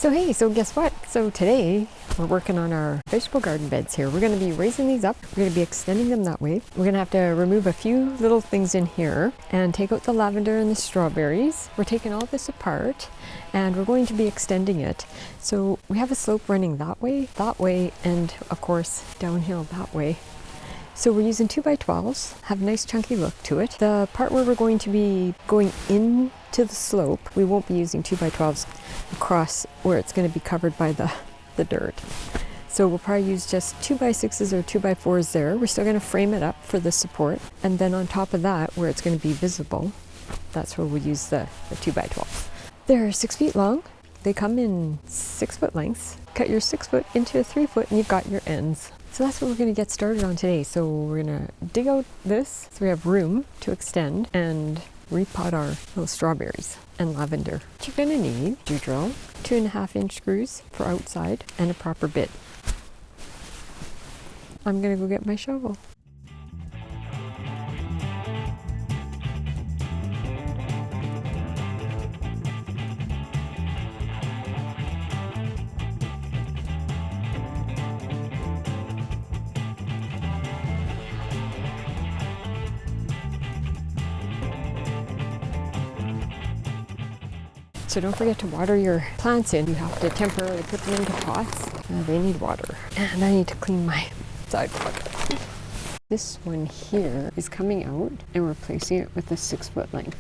So hey, so guess what? So today we're working on our vegetable garden beds here. We're going to be raising these up. We're going to be extending them that way. We're going to have to remove a few little things in here and take out the lavender and the strawberries. We're taking all this apart and we're going to be extending it. So we have a slope running that way, and of course downhill that way. So we're using 2x12s, have a nice chunky look to it. The part where we're going to be going into the slope, we won't be using 2x12s across where it's going to be covered by the dirt. So we'll probably use just 2x6s or 2x4s there. We're still going to frame it up for the support. And then on top of that, where it's going to be visible, that's where we'll use the 2x12s. They're 6 feet long. They come in 6 foot lengths. Cut your 6 foot into a 3 foot and you've got your ends. So that's what we're going to get started on today. So we're going to dig out this so we have room to extend and repot our little strawberries and lavender. What you're going to need, your drill, 2.5-inch screws for outside, and a proper bit. I'm going to go get my shovel. So don't forget to water your plants in. You have to temporarily put them into pots. They need water. And I need to clean my sidewalk. This one here is coming out and we're placing it with a 6 foot length.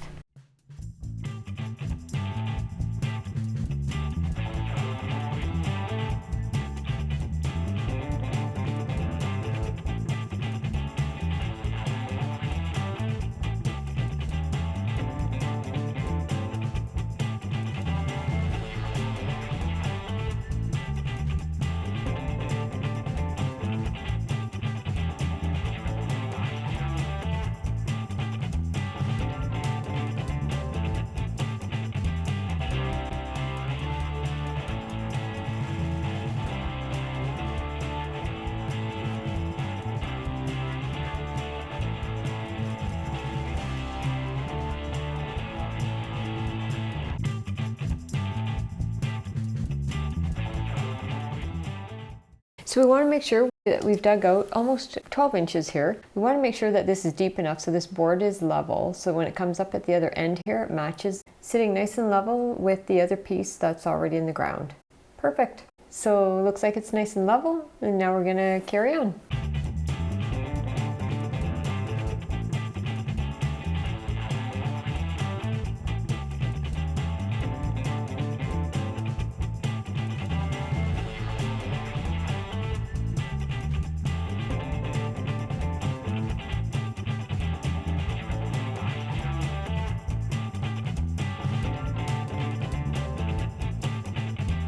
So we want to make sure that we've dug out almost 12 inches here. We want to make sure that this is deep enough so this board is level. So when it comes up at the other end here, it matches, sitting nice and level with the other piece that's already in the ground. Perfect. So it looks like it's nice and level, and now we're going to carry on.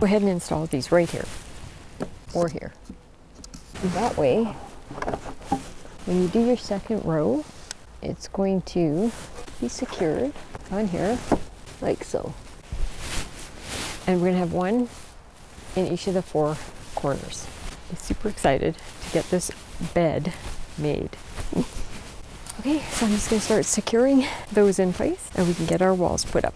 Go ahead and install these right here or here. And that way, when you do your second row, it's going to be secured on here like so. And we're going to have one in each of the 4 corners. I'm super excited to get this bed made. Okay, so I'm just going to start securing those in place and we can get our walls put up.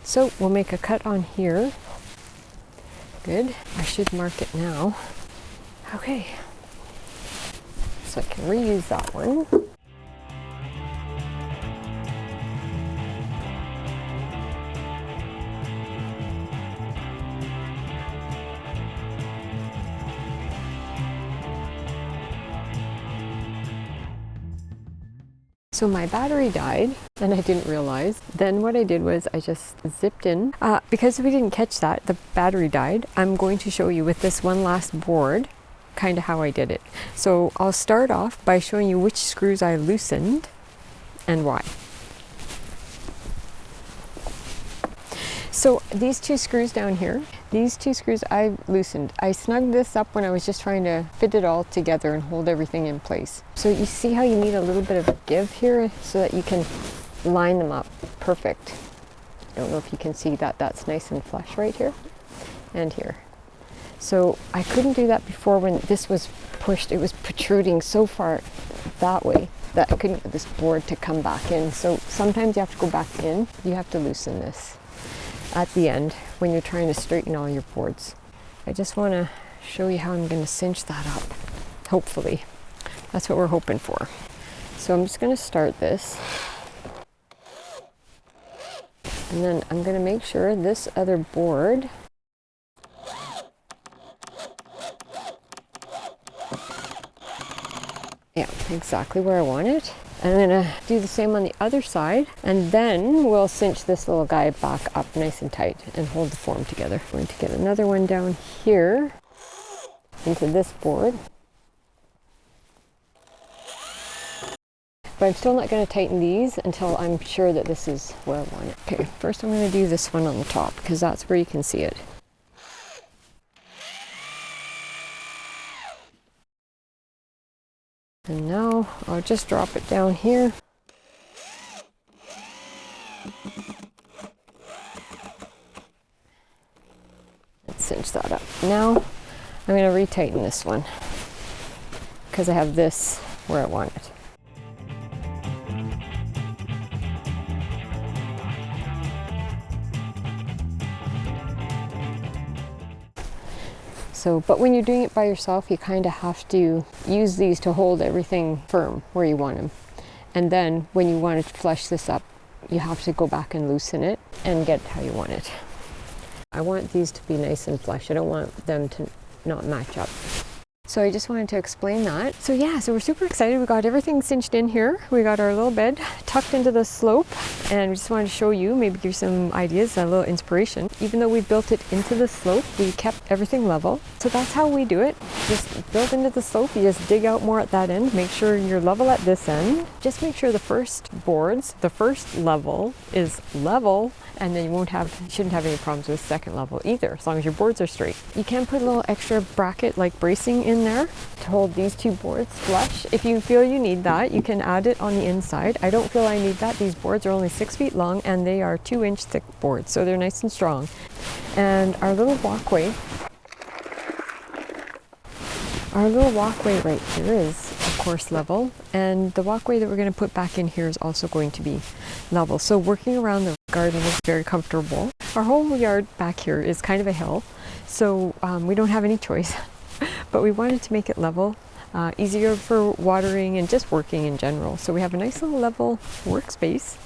So we'll make a cut on here. Good. I should mark it now. Okay. So I can reuse that one. So my battery died and I didn't realize. Then what I did was I just zipped in. Because we didn't catch that, the battery died. I'm going to show you with this one last board kind of how I did it. So I'll start off by showing you which screws I loosened and why. So these 2 screws down here, These two screws I loosened. I snugged this up when I was just trying to fit it all together and hold everything in place. So you see how you need a little bit of a give here so that you can line them up. Perfect. I don't know if you can see that. That's nice and flush right here and here. So I couldn't do that before when this was pushed. It was protruding so far that way that I couldn't get this board to come back in. So sometimes you have to go back in. You have to loosen this at the end when you're trying to straighten all your boards. I just want to show you how I'm going to cinch that up. Hopefully. That's what we're hoping for. So I'm just going to start this. And then I'm going to make sure this other board exactly where I want it. I'm gonna do the same on the other side, and then we'll cinch this little guy back up nice and tight and hold the form together. I'm going to get another one down here into this board. But I'm still not going to tighten these until I'm sure that this is where I want it. Okay, first I'm going to do this one on the top because that's where you can see it. And now I'll just drop it down here. And cinch that up. Now I'm going to retighten this one because I have this where I want it. So, but when you're doing it by yourself, you kind of have to use these to hold everything firm where you want them. And then when you want to flush this up, you have to go back and loosen it and get it how you want it. I want these to be nice and flush. I don't want them to not match up. So I just wanted to explain that. So yeah, so we're super excited. We got everything cinched in here. We got our little bed tucked into the slope, and we just wanted to show you, maybe give you some ideas, a little inspiration. Even though we built it into the slope, we kept everything level. So that's how we do it. Just build into the slope. You just dig out more at that end. Make sure you're level at this end. Just make sure the first boards, the first level is level, and then you shouldn't have any problems with second level either, as long as your boards are straight. You can put a little extra bracket like bracing in there to hold these two boards flush. If you feel you need that, you can add it on the inside. I don't feel I need that. These boards are only 6 feet long and they are 2-inch thick boards, so they're nice and strong. And our little walkway right here is of course level, and the walkway that we're going to put back in here is also going to be level. So working around the garden is very comfortable. Our whole yard back here is kind of a hill, so we don't have any choice. But we wanted to make it level, easier for watering and just working in general. So we have a nice little level workspace.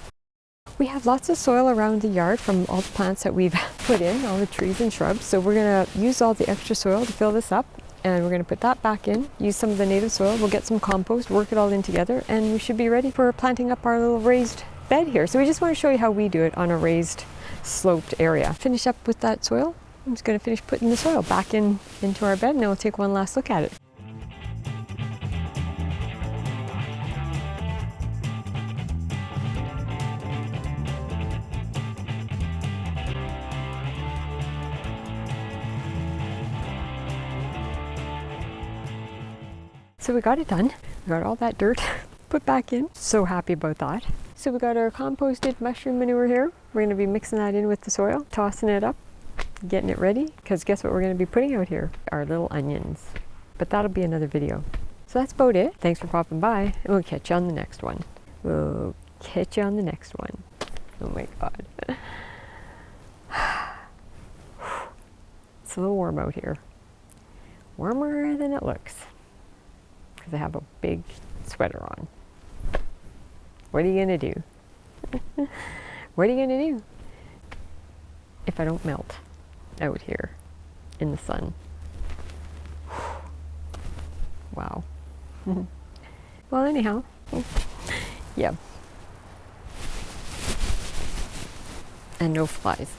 We have lots of soil around the yard from all the plants that we've put in, all the trees and shrubs. So we're going to use all the extra soil to fill this up, and we're going to put that back in, use some of the native soil. We'll get some compost, work it all in together, and we should be ready for planting up our little raised bed here. So we just want to show you how we do it on a raised sloped area. Finish up with that soil. I'm just going to finish putting the soil back into our bed, and then we'll take one last look at it. So we got it done. We got all that dirt put back in. So happy about that. So we got our composted mushroom manure here. We're going to be mixing that in with the soil, tossing it up, getting it ready, because guess what we're going to be putting out here? Our little onions. But that'll be another video. So that's about it. Thanks for popping by, and we'll catch you on the next one. Oh my God. It's a little warm out here. Warmer than it looks, because I have a big sweater on. What are you going to do? What are you going to do if I don't melt out here in the sun? Wow. Well, anyhow, yeah. And no flies.